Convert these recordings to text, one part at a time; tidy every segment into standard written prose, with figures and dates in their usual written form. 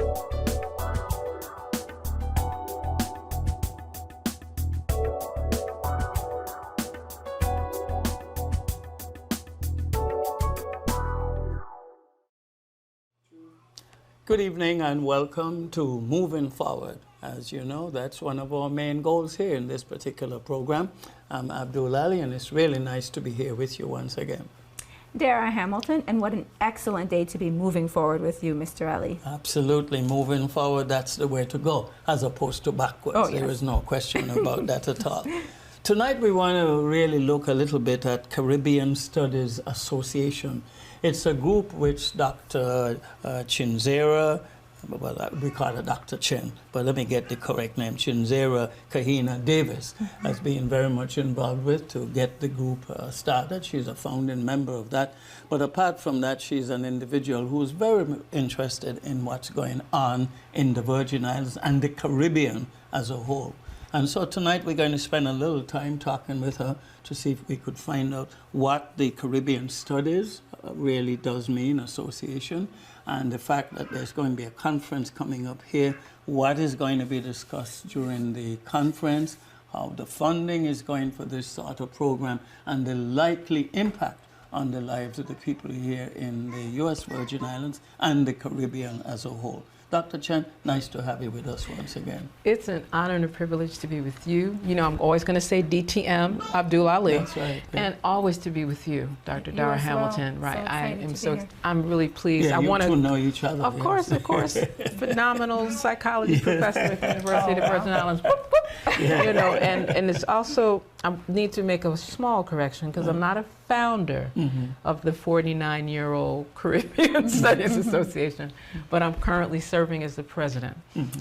Good evening and welcome to Moving Forward. As you know, that's one of our main goals here in this particular program. I'm Abdul and it's really nice to be here with you once again. Dora Hamilton, and what an excellent day to be moving forward with you, Mr. Ali. Absolutely, moving forward, that's the way to go, as opposed to backwards. Oh, yes. There is no question about that at all. Tonight we want to really look a little bit at Caribbean Studies Association. It's a group which Dr. Chenzira, well, we call her Dr. Chen, but let me get the correct name, Chenzira Kahina Davis, has been very much involved with to get the group started. She's a founding member of that. But apart from that, she's an individual who's very interested in what's going on in the Virgin Islands and the Caribbean as a whole. And so tonight we're going to spend a little time talking with her to see if we could find out what the Caribbean Studies really does mean, association, and the fact that there's going to be a conference coming up here, what is going to be discussed during the conference, how the funding is going for this sort of program, and the likely impact on the lives of the people here in the U.S. Virgin Islands and the Caribbean as a whole. Dr. Chen, nice to have you with us once again. It's an honor and a privilege to be with you. You know, I'm always going to say DTM, Abdul Ali. That's right. Yeah. And always to be with you, Dr. Dora Hamilton. Well. Right. I'm really pleased. Yeah, I you want two know each other. Of yes. course. Phenomenal psychology professor at the University of the Virgin Islands. Yeah. You know, and it's also, I need to make a small correction because I'm not a founder of the 49-year-old Caribbean Studies Association, but I'm currently serving as the president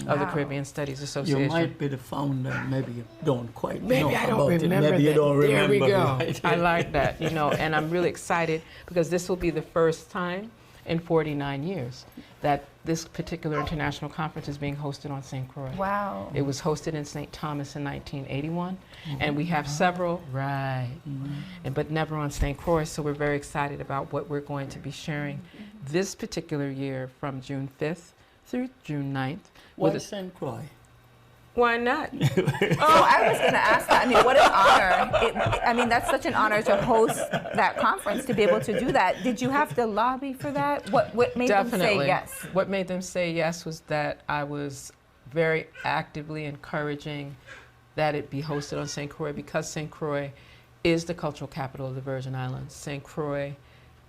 of the Caribbean Studies Association. You might be the founder, maybe you don't quite maybe know I don't about remember it. Maybe you don't remember. There we go. Right? I like that, you know, and I'm really excited because this will be the first time in 49 years that this particular international conference is being hosted on St. Croix. Wow. It was hosted in St. Thomas in 1981, and we have several, but never on St. Croix, so we're very excited about what we're going to be sharing this particular year from June 5th through June 9th. Why St. Croix? Why not? Oh, I was going to ask that. I mean, what an honor. I mean, that's such an honor to host that conference, to be able to do that. Did you have to lobby for that? What made them say yes? What made them say yes was that I was very actively encouraging that it be hosted on St. Croix because St. Croix is the cultural capital of the Virgin Islands. St. Croix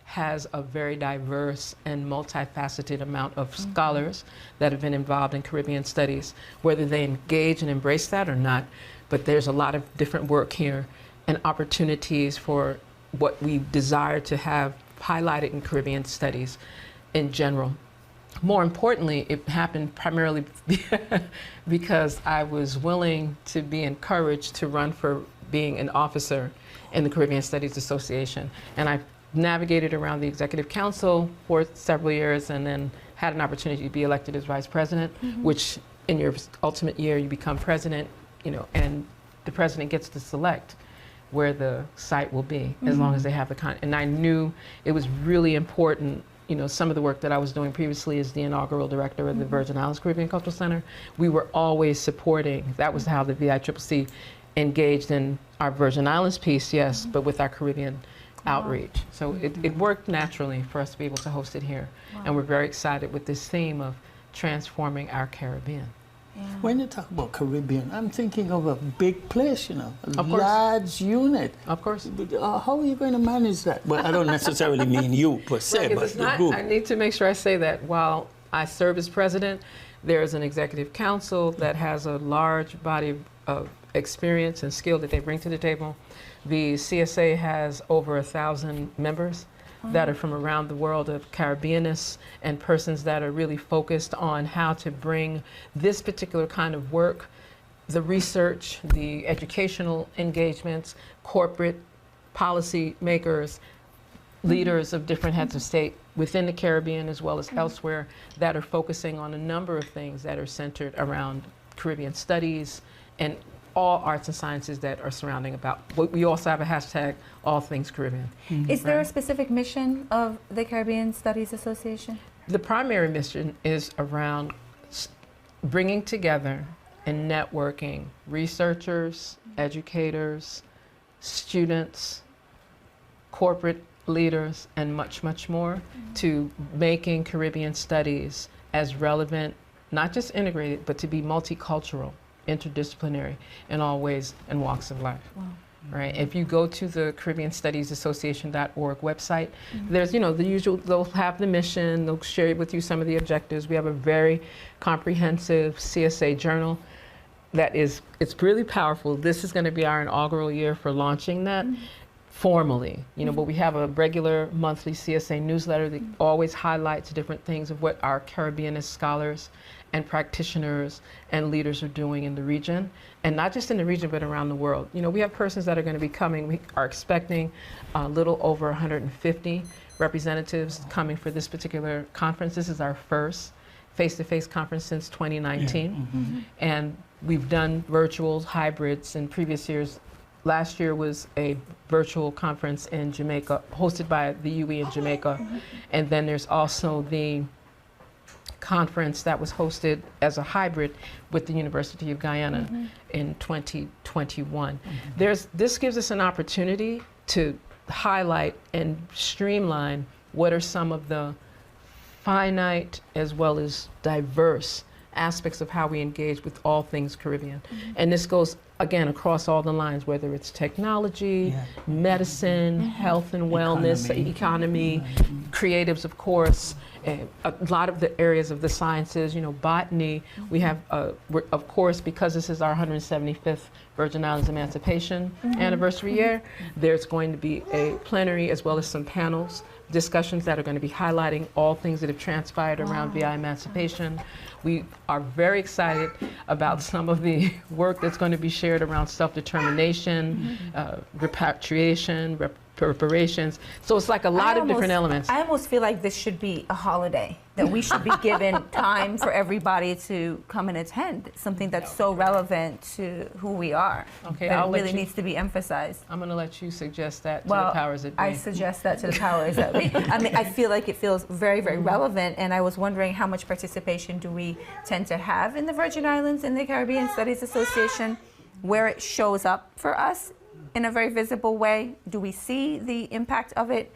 has a very diverse and multifaceted amount of scholars that have been involved in Caribbean studies, whether they engage and embrace that or not. But there's a lot of different work here and opportunities for what we desire to have highlighted in Caribbean studies in general. More importantly, it happened primarily because I was willing to be encouraged to run for being an officer in the Caribbean Studies Association. And I navigated around the Executive Council for several years and then had an opportunity to be elected as Vice President, which in your ultimate year you become President, you know, and the President gets to select where the site will be as long as they have the and I knew it was really important. You know, some of the work that I was doing previously as the inaugural director of the Virgin Islands Caribbean Cultural Center, we were always supporting, that was how the VICCC engaged in our Virgin Islands piece, yes, but with our Caribbean outreach. So it worked naturally for us to be able to host it here. And we're very excited with this theme of transforming our Caribbean. Yeah. When you talk about Caribbean, I'm thinking of a big place, you know, a Of course. large unit. Of course. But, how are you going to manage that? Well, I don't necessarily mean you per se, Right, but it's the not, group. I need to make sure I say that while I serve as president, there's an executive council that has a large body of experience and skill that they bring to the table. The CSA has over 1,000 members that are from around the world of Caribbeanists and persons that are really focused on how to bring this particular kind of work, the research, the educational engagements, corporate policy makers, leaders of different heads of state within the Caribbean as well as elsewhere that are focusing on a number of things that are centered around Caribbean studies and all arts and sciences that are surrounding about. We also have a hashtag, All Things Caribbean. Is there a specific mission of the Caribbean Studies Association? The primary mission is around bringing together and networking researchers, educators, students, corporate leaders, and much, much more to making Caribbean studies as relevant, not just integrated, but to be multicultural, interdisciplinary in all ways and walks of life. Wow. Right. If you go to the Caribbean Studies Association.org website, there's, the usual, they'll have the mission, they'll share with you some of the objectives. We have a very comprehensive CSA journal that is, it's really powerful. This is going to be our inaugural year for launching that formally, but we have a regular monthly CSA newsletter that always highlights different things of what our Caribbeanist scholars and practitioners and leaders are doing in the region, and not just in the region, but around the world. We have persons that are going to be coming. We are expecting a little over 150 representatives coming for this particular conference. This is our first face-to-face conference since 2019, and we've done virtuals, hybrids in previous years. Last year was a virtual conference in Jamaica, hosted by the UE in Jamaica, and then there's also the conference that was hosted as a hybrid with the University of Guyana in 2021. This gives us an opportunity to highlight and streamline what are some of the finite as well as diverse aspects of how we engage with all things Caribbean. And this goes, again, across all the lines, whether it's technology, medicine, health and wellness, economy, creatives, of course, a lot of the areas of the sciences, botany. We have, of course, because this is our 175th Virgin Islands Emancipation anniversary year, there's going to be a plenary as well as some panels, discussions that are going to be highlighting all things that have transpired around VI emancipation. We are very excited about some of the work that's going to be shared around self-determination, repatriation, reparations. So it's like a lot of different elements. I almost feel like this should be a holiday, that we should be given time for everybody to come and attend, something that's so relevant to who we are. Okay, that really needs to be emphasized. I'm going to let you suggest that to the powers that be. I suggest that to the powers that be. I mean, I feel like it feels very, very relevant, and I was wondering how much participation do we tend to have in the Virgin Islands in the Caribbean Studies Association, where it shows up for us in a very visible way. Do we see the impact of it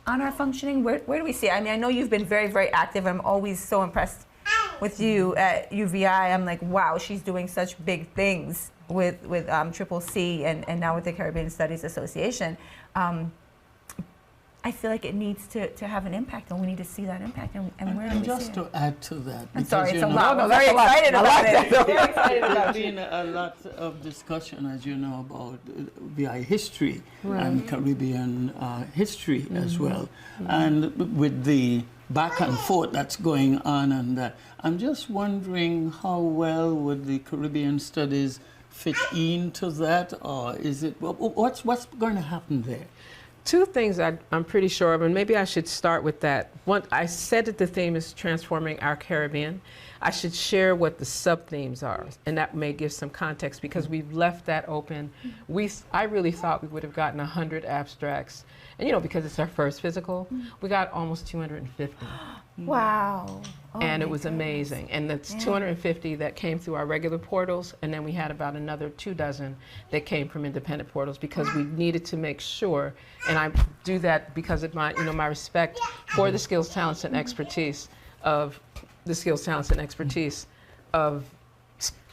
on our functioning? Where do we see it? I mean, I know you've been very, very active. I'm always so impressed with you at UVI. I'm like, wow, she's doing such big things with Triple C and now with the Caribbean Studies Association. I feel like it needs to have an impact, and we need to see that impact. And where do we see it? Just to add to that, I'm sorry, it's a lot. I'm very excited about it. Very excited about There's been a lot of discussion, as you know, about VI history and Caribbean history as well, and with the back and forth that's going on and that. I'm just wondering how well would the Caribbean studies fit into that, or is it what's going to happen there? Two things I'm pretty sure of, and maybe I should start with that. One, I said that the theme is transforming our Caribbean. I should share what the sub-themes are, and that may give some context because we've left that open. I really thought we would have gotten 100 abstracts, and because it's our first physical, we got almost 250. Wow. Oh, and it was amazing. And that's 250 that came through our regular portals, and then we had about another 24 that came from independent portals because we needed to make sure, and I do that because of my, my respect for the skills, talents, and expertise of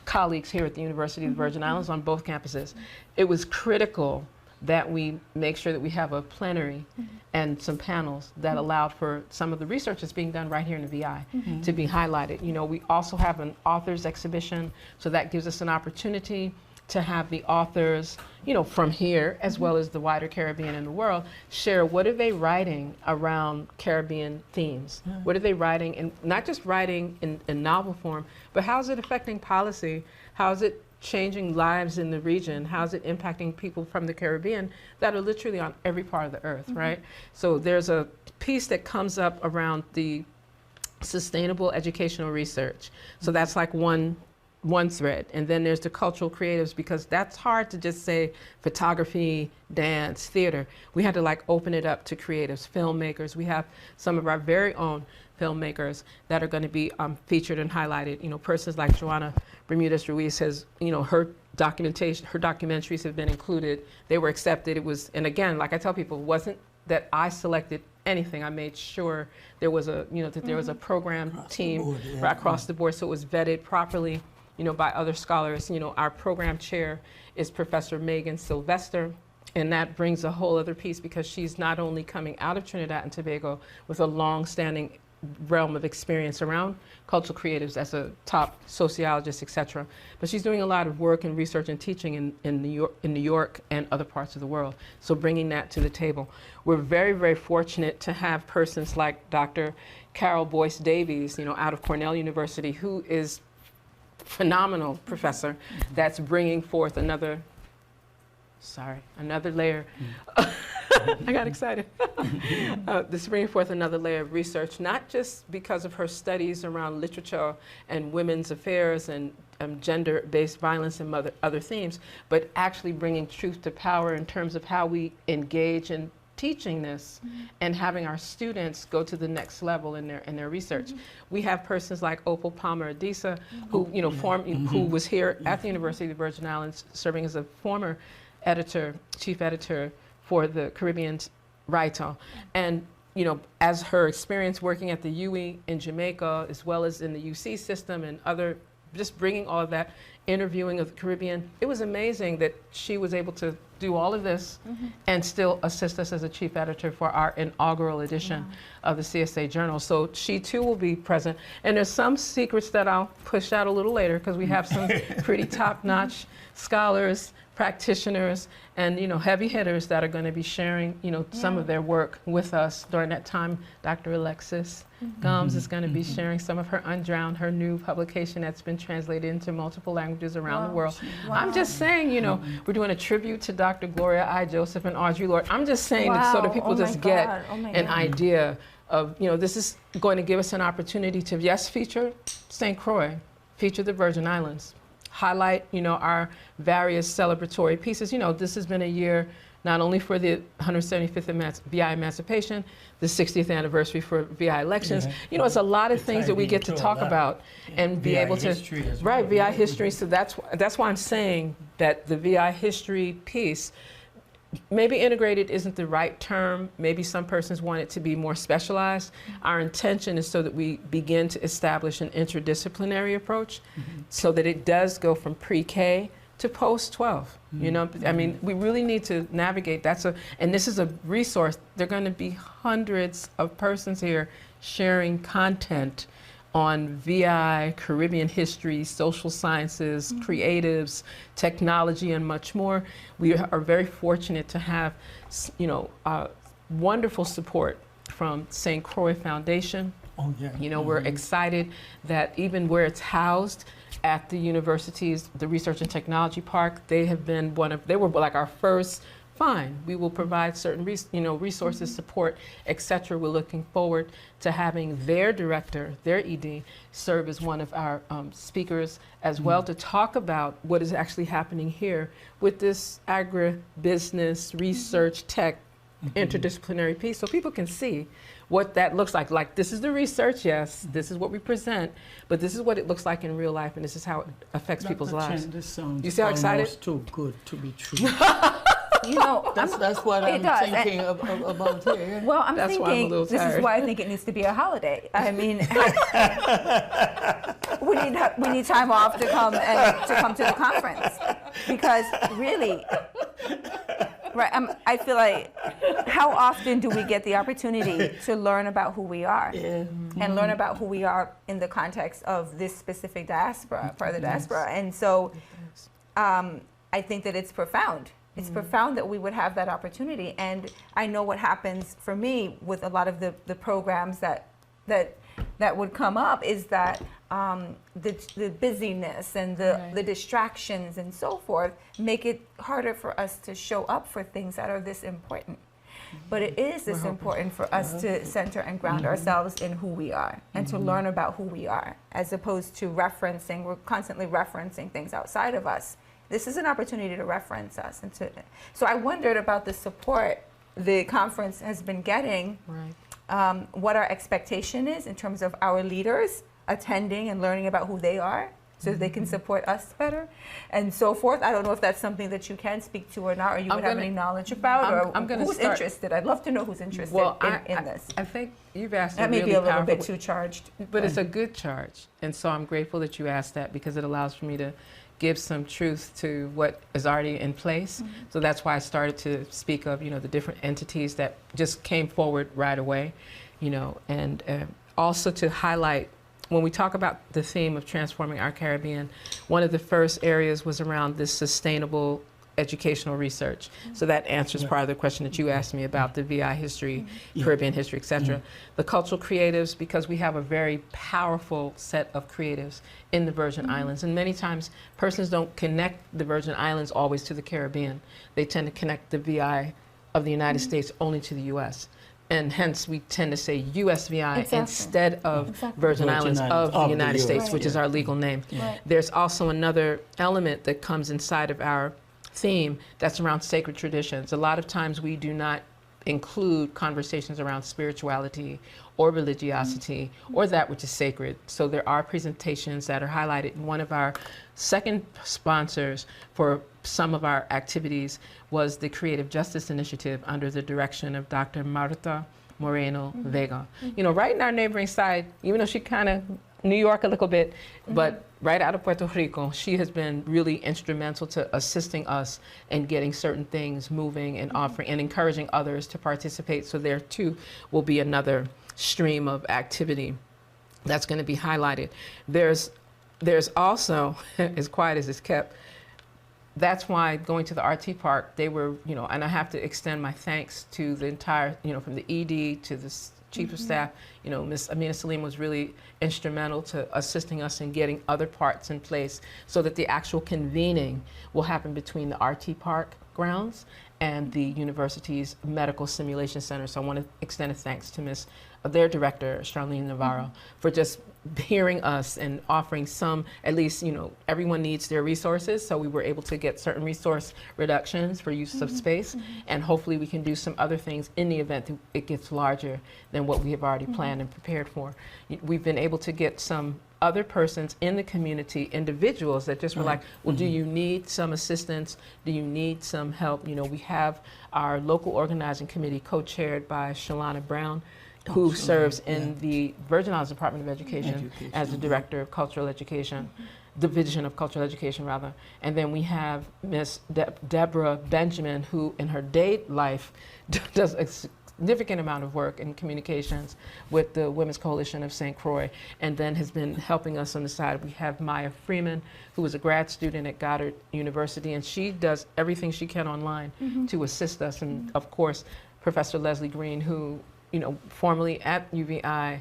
colleagues here at the University of the Virgin Islands on both campuses. It was critical that we make sure that we have a plenary and some panels that allowed for some of the research that's being done right here in the VI to be highlighted. We also have an authors exhibition, so that gives us an opportunity to have the authors, from here, as well as the wider Caribbean and the world, share what are they writing around Caribbean themes? What are they writing, and not just writing in novel form, but how is it affecting policy? How is it changing lives in the region? How's it impacting people from the Caribbean that are literally on every part of the earth, right? So there's a piece that comes up around the sustainable educational research. So that's like one thread. And then there's the cultural creatives, because that's hard to just say photography, dance, theater. We had to open it up to creatives, filmmakers. We have some of our very own filmmakers that are going to be featured and highlighted. You know, persons like Joanna Bermudez Ruiz has, you know, her documentaries have been included. They were accepted. It was, and again, like I tell people, it wasn't that I selected anything. I made sure there was a, you know, that there was a program team right across the board, so it was vetted properly, you know, by other scholars. You know, our program chair is Professor Megan Sylvester, and that brings a whole other piece because she's not only coming out of Trinidad and Tobago with a long-standing realm of experience around cultural creatives as a top sociologist, etc. But she's doing a lot of work and research and teaching in New York and other parts of the world. So bringing that to the table. We're very, very fortunate to have persons like Dr. Carol Boyce Davies, you know, out of Cornell University, who is a phenomenal professor that's bringing forth another layer. I got excited. This is bringing forth another layer of research, not just because of her studies around literature and women's affairs and gender-based violence and other themes, but actually bringing truth to power in terms of how we engage in teaching this and having our students go to the next level in their research. We have persons like Opal Palmer Adisa, who, you know, who was here at the University of the Virgin Islands serving as a former editor, chief editor for the Caribbean Writer. And, you know, as her experience working at the UE in Jamaica, as well as in the UC system and other, just bringing all of that, interviewing of the Caribbean, it was amazing that she was able to do all of this and still assist us as a chief editor for our inaugural edition of the CSA Journal. So she too will be present. And there's some secrets that I'll push out a little later because we have some pretty top-notch scholars, practitioners, and, you know, heavy hitters that are going to be sharing, you know, some of their work with us during that time. Dr. Alexis Gomes is going to be sharing some of her Undrowned, her new publication that's been translated into multiple languages around the world. I'm just saying, you know, we're doing a tribute to Dr. Gloria I. Joseph and Audre Lorde. I'm just saying that so that people just get an idea of, you know, this is going to give us an opportunity to, yes, feature St. Croix, feature the Virgin Islands, highlight, you know, our various celebratory pieces. You know, this has been a year not only for the 175th VI emancipation, the 60th anniversary for VI elections. You know, it's a lot of things that we get to talk about and be able to, right, VI history. So that's why I'm saying that the VI history piece, maybe integrated isn't the right term. Maybe some persons want it to be more specialized. Our intention is so that we begin to establish an interdisciplinary approach so that it does go from pre-K to post-12. You know, I mean, we really need to navigate. And this is a resource. There are going to be hundreds of persons here sharing content on VI, Caribbean history, social sciences, creatives, technology, and much more. We are very fortunate to have, you know, wonderful support from St. Croix Foundation. You know, we're excited that even where it's housed at the universities, the Research and Technology Park, they have been they were like our first, fine, we will provide certain resources, support, etc. We're looking forward to having their director, their ED, serve as one of our speakers as well to talk about what is actually happening here with this agribusiness, research, tech, interdisciplinary piece, so people can see what that looks like. Like, this is the research, yes, this is what we present, but this is what it looks like in real life, and this is how it affects people's lives. This sounds you see how excited? Almost too good to be true. You know, that's what I'm thinking about here. Well, I'm that's thinking, why I'm this is why I think it needs to be a holiday. I mean, we need time off to come to the conference, because really, right? I feel like, how often do we get the opportunity to learn about who we are, and learn about who we are in the context of this specific diaspora, part of the diaspora? And so, I think that it's profound. It's profound that we would have that opportunity. And I know what happens for me with a lot of the programs that would come up is that the busyness and the distractions and so forth make it harder for us to show up for things that are this important. But it is this important for us to center and ground ourselves in who we are and to learn about who we are, as opposed to we're constantly referencing things outside of us. This is an opportunity to reference us. So I wondered about the support the conference has been getting what our expectation is in terms of our leaders attending and learning about who they are, so that they can support us better, and so forth. I don't know if that's something that you can speak to or not, or you would have any knowledge about, or who's interested. I'd love to know who's interested in this. I think you've asked that may be a little bit too charged. But it's a good charge. And so I'm grateful that you asked that, because it allows for me to give some truth to what is already in place. So that's why I started to speak of, the different entities that just came forward right away, and also to highlight, when we talk about the theme of transforming our Caribbean, one of the first areas was around this sustainable educational research. So that answers part of the question that you asked me about the VI history, Caribbean history, etc. The cultural creatives, because we have a very powerful set of creatives in the Virgin Islands. And many times persons don't connect the Virgin Islands always to the Caribbean. They tend to connect the VI of the United States only to the US. And hence we tend to say USVI instead of Virgin Islands of the United States, which is our legal name. There's also another element that comes inside of our theme that's around sacred traditions. A lot of times we do not include conversations around spirituality or religiosity or that which is sacred. So there are presentations that are highlighted. One of our second sponsors for some of our activities was the Creative Justice Initiative under the direction of Dr. Marta Moreno Vega. Right in our neighboring side, even though she kind of New York a little bit, but right out of Puerto Rico, she has been really instrumental to assisting us in getting certain things moving and offering and encouraging others to participate. So there too will be another stream of activity that's going to be highlighted. There's also, as quiet as it's kept, that's why going to the RT Park, they were, and I have to extend my thanks to the entire, from the ED to the Chief of Staff, Ms. Amina Salim was really instrumental to assisting us in getting other parts in place so that the actual convening will happen between the RT Park grounds and the university's medical simulation center. So I want to extend a thanks to their director, Charlene Navarro, for just hearing us and offering some, at least, everyone needs their resources. So we were able to get certain resource reductions for use of space. And hopefully we can do some other things in the event that it gets larger than what we have already planned and prepared for. We've been able to get some other persons in the community, individuals that just were like, well, do you need some assistance? Do you need some help? We have our local organizing committee co-chaired by Shalana Brown, who serves in the Virgin Islands Department of Education as the Director of Cultural Education, Division of Cultural Education, rather. And then we have Miss Deborah Benjamin, who in her day life does a significant amount of work in communications with the Women's Coalition of St. Croix, and then has been helping us on the side. We have Maya Freeman, who is a grad student at Goddard University, and she does everything she can online to assist us. And of course, Professor Leslie Green, who formerly at UVI,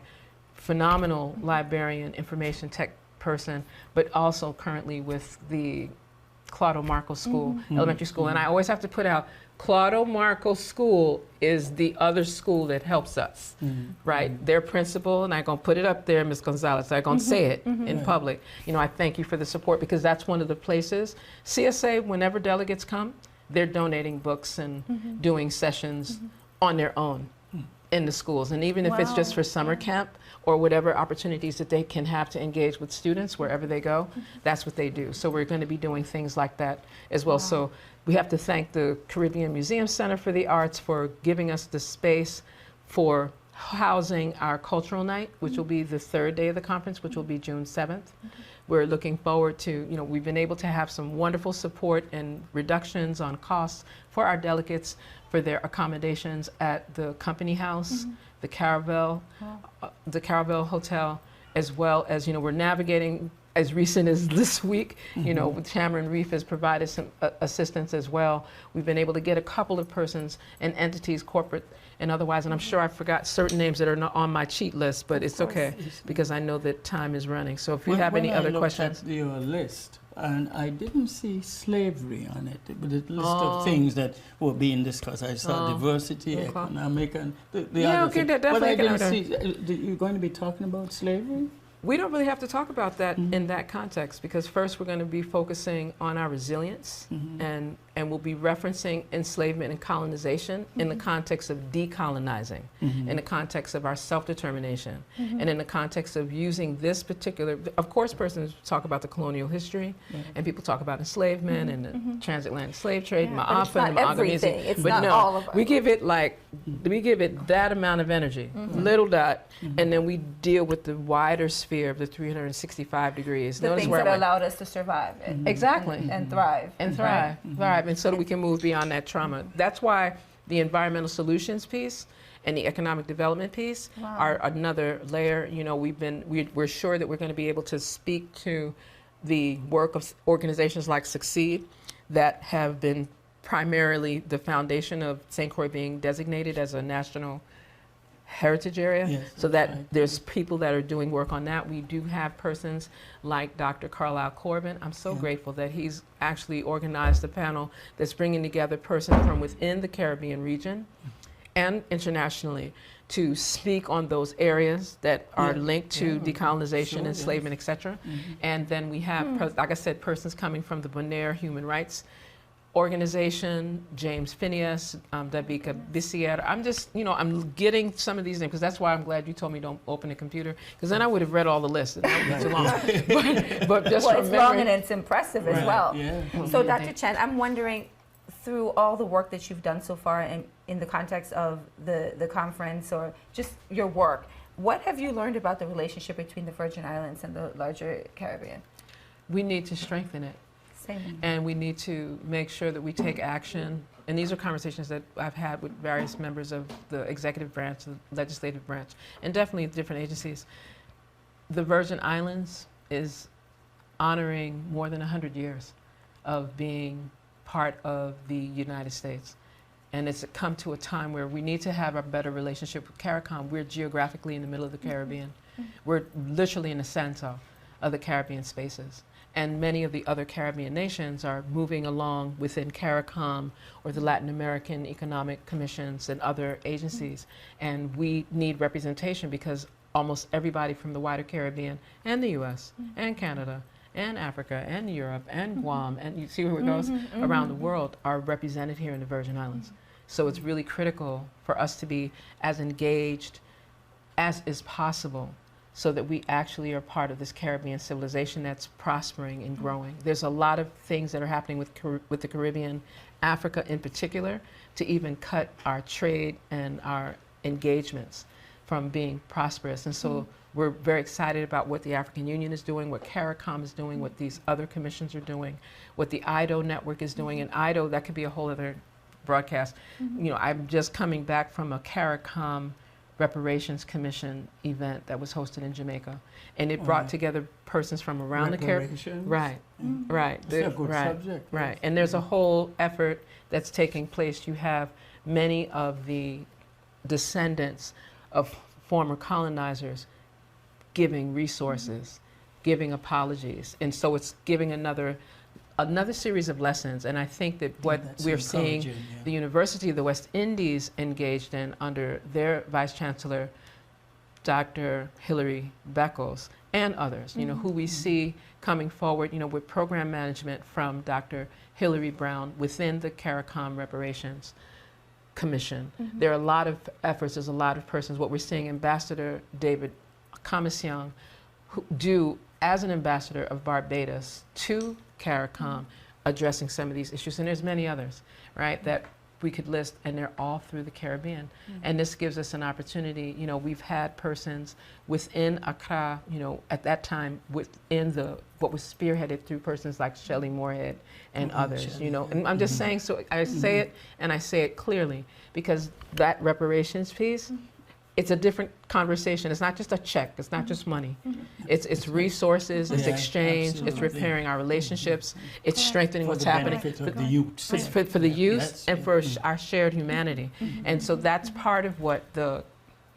phenomenal librarian, information tech person, but also currently with the Claudio Marco School, elementary school. And I always have to put out, Claudio Marco School is the other school that helps us, right? Their principal, and I'm going to put it up there, Ms. Gonzalez, I'm going to say it in public. I thank you for the support, because that's one of the places. CSA, whenever delegates come, they're donating books and doing sessions on their own in the schools. And even if it's just for summer camp or whatever opportunities that they can have to engage with students wherever they go, that's what they do. So we're going to be doing things like that as well. So we have to thank the Caribbean Museum Center for the Arts for giving us the space for housing our cultural night, which will be the third day of the conference, which will be June 7th. We're looking forward to, we've been able to have some wonderful support and reductions on costs for our delegates for their accommodations at the Company House, the Caravel Hotel, as well as, we're navigating as recent as this week, Cameron Reef has provided some assistance as well. We've been able to get a couple of persons and entities, corporate and otherwise, and I'm sure I forgot certain names that are not on my cheat list, but it's okay, because I know that time is running. So if you have any other questions. When I looked at your list, and I didn't see slavery on it, but the list of things that were being discussed. I saw diversity, economic, and the other things. But I didn't see, you're going to be talking about slavery? We don't really have to talk about that in that context, because first we're going to be focusing on our resilience and and we'll be referencing enslavement and colonization in the context of decolonizing, in the context of our self-determination, and in the context of using this particular, of course persons talk about the colonial history, and people talk about enslavement and the transatlantic slave trade, Ma'afa and Ma'agamisi. It's but not no, all of it. we give it like, we give it that amount of energy, little dot, and then we deal with the wider sphere of the 365 degrees. The Notice things where that I went. allowed us to survive Exactly. and thrive. And thrive, and so that we can move beyond that trauma. That's why the environmental solutions piece and the economic development piece are another layer. You know, we're sure that we're going to be able to speak to the work of organizations like Succeed that have been primarily the foundation of St. Croix being designated as a national heritage area, Yes, so that right. there's people that are doing work on that. We do have persons like Dr. Carlisle Corbin. I'm so grateful that he's actually organized a panel that's bringing together persons from within the Caribbean region and internationally to speak on those areas that are linked to decolonization, enslavement, etc. And then we have, like I said, persons coming from the Bonaire Human Rights Organization, James Phineas, Dabika Bisier. I'm just, you know, I'm getting some of these names because that's why I'm glad you told me don't open the computer, because then I would have read all the list and that would be too long. but just Well, from it's memory. long and it's impressive as well. Yeah. So, Dr. Chen, I'm wondering, through all the work that you've done so far in the context of the conference or just your work, what have you learned about the relationship between the Virgin Islands and the larger Caribbean? We need to strengthen it. Same. And we need to make sure that we take action. And these are conversations that I've had with various members of the executive branch, the legislative branch, and definitely different agencies. The Virgin Islands is honoring more than 100 years of being part of the United States. And it's come to a time where we need to have a better relationship with CARICOM. We're geographically in the middle of the Caribbean. We're literally in the center of the Caribbean spaces. And many of the other Caribbean nations are moving along within CARICOM or the Latin American Economic Commissions and other agencies. And we need representation because almost everybody from the wider Caribbean and the US and Canada and Africa and Europe and Guam, and you see where it goes, around the world are represented here in the Virgin Islands. So it's really critical for us to be as engaged as is possible so that we actually are part of this Caribbean civilization that's prospering and growing. There's a lot of things that are happening with the Caribbean, Africa in particular, to even cut our trade and our engagements from being prosperous. And so we're very excited about what the African Union is doing, what CARICOM is doing, what these other commissions are doing, what the IDO network is doing. And IDO, that could be a whole other broadcast. You know, I'm just coming back from a CARICOM Reparations Commission event that was hosted in Jamaica, and it brought together persons from around the Caribbean. Right, right, It's a good subject. right. And there's a whole effort that's taking place. You have many of the descendants of former colonizers giving resources, giving apologies, and so it's giving another series of lessons. And I think that what we're seeing the University of the West Indies engaged in under their Vice Chancellor, Dr. Hilary Beckles, and others, you know, who we see coming forward, you know, with program management from Dr. Hilary Brown within the CARICOM Reparations Commission. There are a lot of efforts, there's a lot of persons. What we're seeing Ambassador David Comisiong do as an ambassador of Barbados to CARICOM, addressing some of these issues. And there's many others, right, that we could list, and they're all through the Caribbean. And this gives us an opportunity. You know, we've had persons within Accra, you know, at that time within what was spearheaded through persons like Shelley Moorhead and others, you know. And I'm just saying, so I say it, and I say it clearly, because that reparations piece, it's a different conversation. It's not just a check. It's not just money. It's resources. It's exchange. It's repairing our relationships. It's strengthening what's happening for the youth. for the youth and for our shared humanity. And so that's part of what the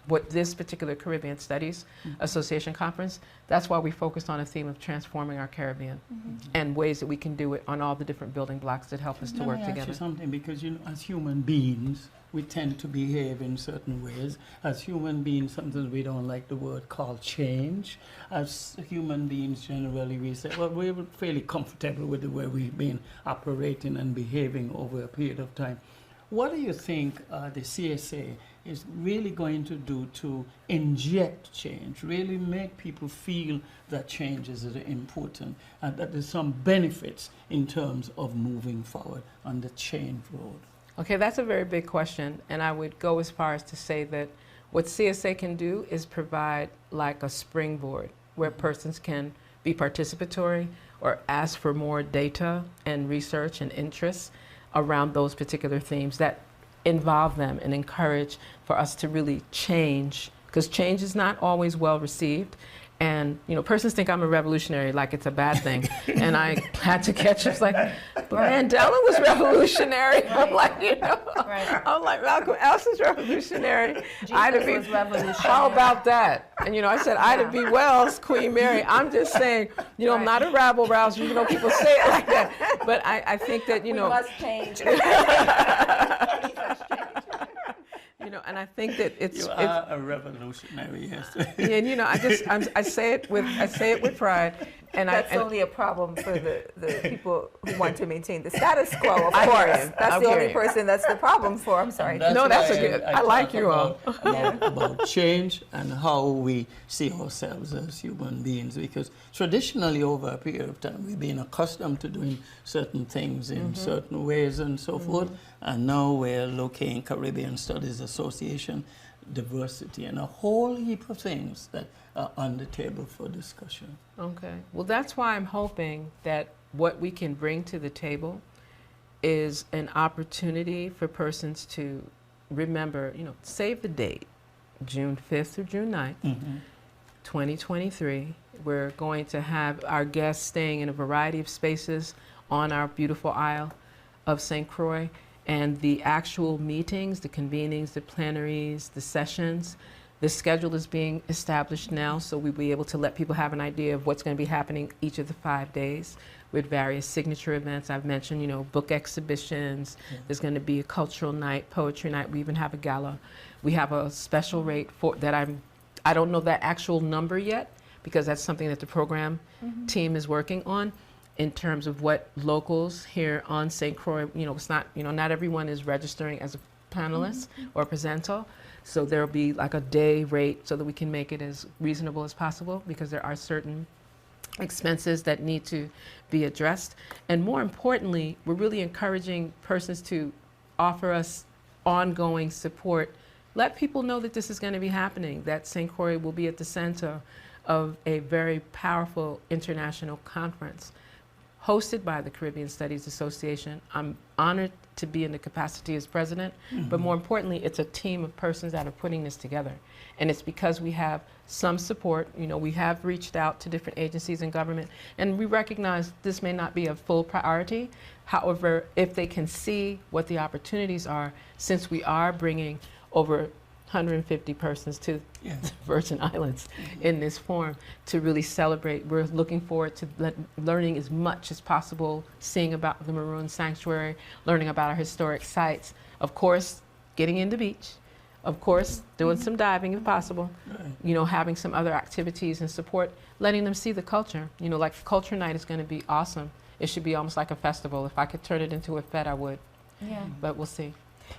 what this particular Caribbean Studies Association conference, that's why we focused on a theme of transforming our Caribbean and ways that we can do it on all the different building blocks that help us to work Let me ask together. you something, because as human beings, we tend to behave in certain ways. As human beings, sometimes we don't like the word called change. As human beings, generally, we say, well, we're fairly comfortable with the way we've been operating and behaving over a period of time. What do you think the CSA is really going to do to inject change, really make people feel that change is important and that there's some benefits in terms of moving forward on the change road? Okay, that's a very big question, and I would go as far as to say that what CSA can do is provide like a springboard where persons can be participatory or ask for more data and research and interests around those particular themes that involve them and encourage for us to really change, because change is not always well received. And, persons think I'm a revolutionary, like it's a bad thing. And I had to catch it, like, but Mandela was revolutionary. I'm like, I'm like, Malcolm X is revolutionary. Ida B. was revolutionary. How about that? And, I said, Ida B. Wells, Queen Mary. I'm just saying, I'm not a rabble rouser, people say it like that. But I think that, we must change. And I think that You are a revolutionary, yes. And I say it with pride, and that's only a problem for the people who want to maintain the status quo. Of course, that's the only person that's the problem for. I'm sorry. No, that's a good. I like you all. About change and how we see ourselves as human beings, because traditionally over a period of time we've been accustomed to doing certain things in certain ways and so forth, and now we're looking Caribbean Studies Association, diversity, and a whole heap of things that are on the table for discussion. Okay. Well, that's why I'm hoping that what we can bring to the table is an opportunity for persons to remember, save the date, June 5th through June 9th, 2023. We're going to have our guests staying in a variety of spaces on our beautiful Isle of St. Croix. And the actual meetings, the convenings, the plenaries, the sessions, the schedule is being established now, so we'll be able to let people have an idea of what's going to be happening each of the 5 days with various signature events. I've mentioned, book exhibitions. There's going to be a cultural night, poetry night. We even have a gala. We have a special rate for that. I don't know that actual number yet, because that's something that the program team is working on, in terms of what locals here on St. Croix, it's not, not everyone is registering as a panelist or a presenter. So there'll be like a day rate so that we can make it as reasonable as possible, because there are certain expenses that need to be addressed. And more importantly, we're really encouraging persons to offer us ongoing support. Let people know that this is going to be happening, that St. Croix will be at the center of a very powerful international conference hosted by the Caribbean Studies Association. I'm honored to be in the capacity as president, but more importantly, it's a team of persons that are putting this together. And it's because we have some support. We have reached out to different agencies in government, and we recognize this may not be a full priority. However, if they can see what the opportunities are, since we are bringing over 150 persons to the Virgin Islands in this form to really celebrate. We're looking forward to learning as much as possible, seeing about the Maroon Sanctuary, learning about our historic sites, of course, getting in the beach, of course, doing some diving if possible, having some other activities and support, letting them see the culture. Like Culture Night is going to be awesome. It should be almost like a festival. If I could turn it into a fete, I would. Yeah. But we'll see.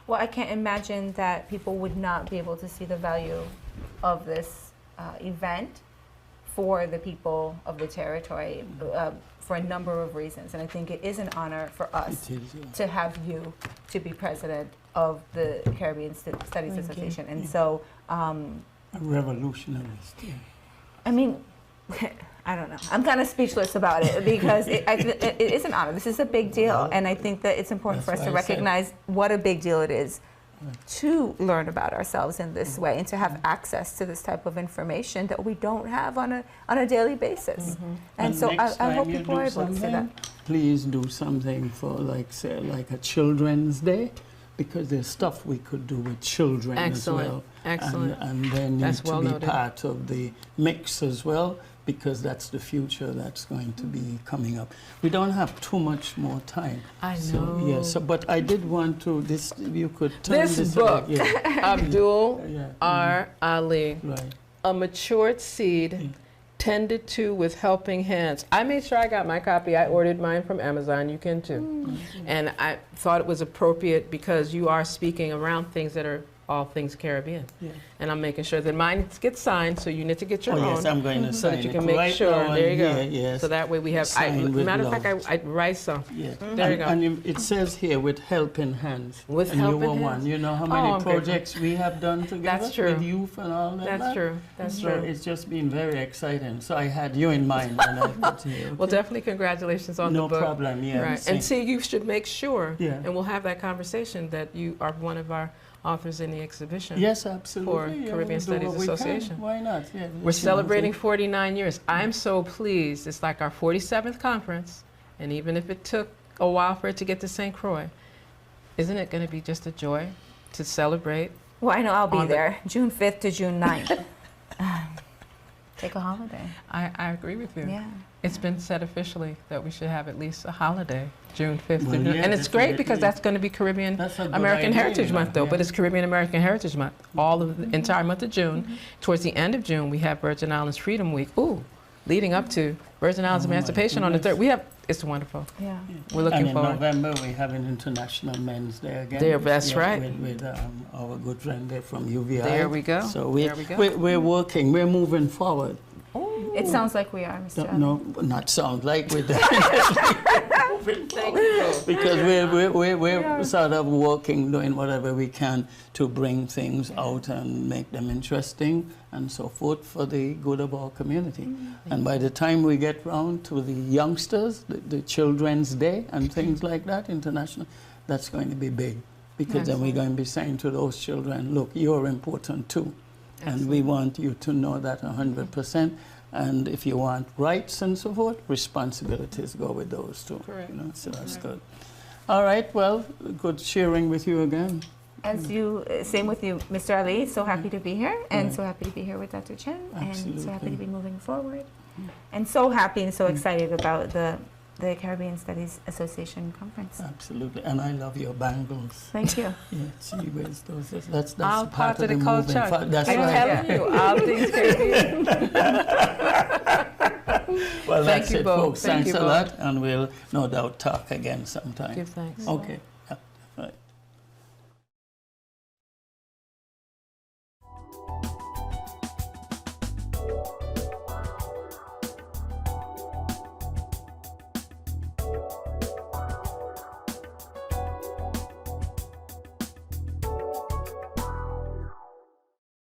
Well, I can't imagine that people would not be able to see the value of this event for the people of the territory for a number of reasons. And I think it is an honor for us to have you to be president of the Caribbean Studies Association. And so... a revolutionist. I mean... I don't know. I'm kind of speechless about it, because it is an honor. This is a big deal, and I think that it's important for us to recognize what a big deal it is to learn about ourselves in this way and to have access to this type of information that we don't have on a daily basis. And so I hope people are able to see that. Please do something for, like a Children's Day, because there's stuff we could do with children Excellent. as well. Excellent. And they need That's to well be noted. part of the mix as well, because that's the future that's going to be coming up. We don't have too much more time. I So, know. yeah, so, but I did want to, this, you could turn This around. book, Yeah, Abdul yeah. R. Ali, Right. A Matured Seed Tended to with Helping Hands. I made sure I got my copy. I ordered mine from Amazon. You can too. And I thought it was appropriate because you are speaking around things that are all things Caribbean. Yeah. And I'm making sure that mine gets signed, so you need to get your Oh, own. yes, I'm going to so sign that you it can make right sure. now There you go. and here, yes. So that way we have. Signed with Matter of fact, love. I write some. Yeah. There you go. And it says here with helping hands. With and helping you were hands. one. You know how Oh, many I'm grateful. projects we have done together That's true. with youth and all that. That's true. That's So true. it's just been very exciting. So I had you in mind when I put here. Well, definitely congratulations on No the book. problem. Yeah. Right. And see, you should make sure, Yeah. and we'll have that conversation, that you are one of our authors in the exhibition. Yes, absolutely. For Caribbean we'll do Studies what we can. Association. Why not? Yeah. We're celebrating 49 years. I'm so pleased. It's like our 47th conference, and even if it took a while for it to get to St. Croix, isn't it going to be just a joy to celebrate? Well, I know I'll be On the- there, June 5th to June 9th. Take a holiday. I agree with you. Yeah. It's been said officially that we should have at least a holiday, June 5th. Well, to June. yeah, And it's great because definitely. that's going to be Caribbean That's a good American idea, Heritage you know, Month, though. But yeah. it's Caribbean American Heritage Month. All of the entire month of June. Towards the end of June, we have Virgin Islands Freedom Week. Ooh, leading up to Virgin Islands Oh, my Emancipation on the goodness. 3rd. We have, it's wonderful. Yeah. We're And looking in forward. November, we have an International Men's Day again. There, that's Yes, right. With our good friend there from UVI. There we go. So There we go. we're working, we're moving forward. It sounds like we are, Mr. Ali. No, not sound like we're Thank you. because we're sort of working, doing whatever we can to bring things out and make them interesting and so forth for the good of our community. And by the time we get round to the youngsters, the Children's Day and things like that, international, that's going to be big. Because then we're going to be saying to those children, look, you're important too. And we want you to know that 100%. And if you want rights and so forth, responsibilities go with those too. Correct. You know, so that's good. All right, well, good sharing with you again. As you, same with you, Mr. Ali. So happy to be here, and Right. so happy to be here with Dr. Chen, and so happy to Absolutely. be moving forward, and so happy and so excited about the Caribbean Studies Association conference. Absolutely. And I love your bangles. Thank you. Yeah, see, where's those? That's All part of the culture. movement. That's I'm right. telling you, all things Caribbean. Well, Thank that's you it, both. folks. Thank Thanks you a both. lot, and we'll no doubt talk again sometime. Give thanks. Okay.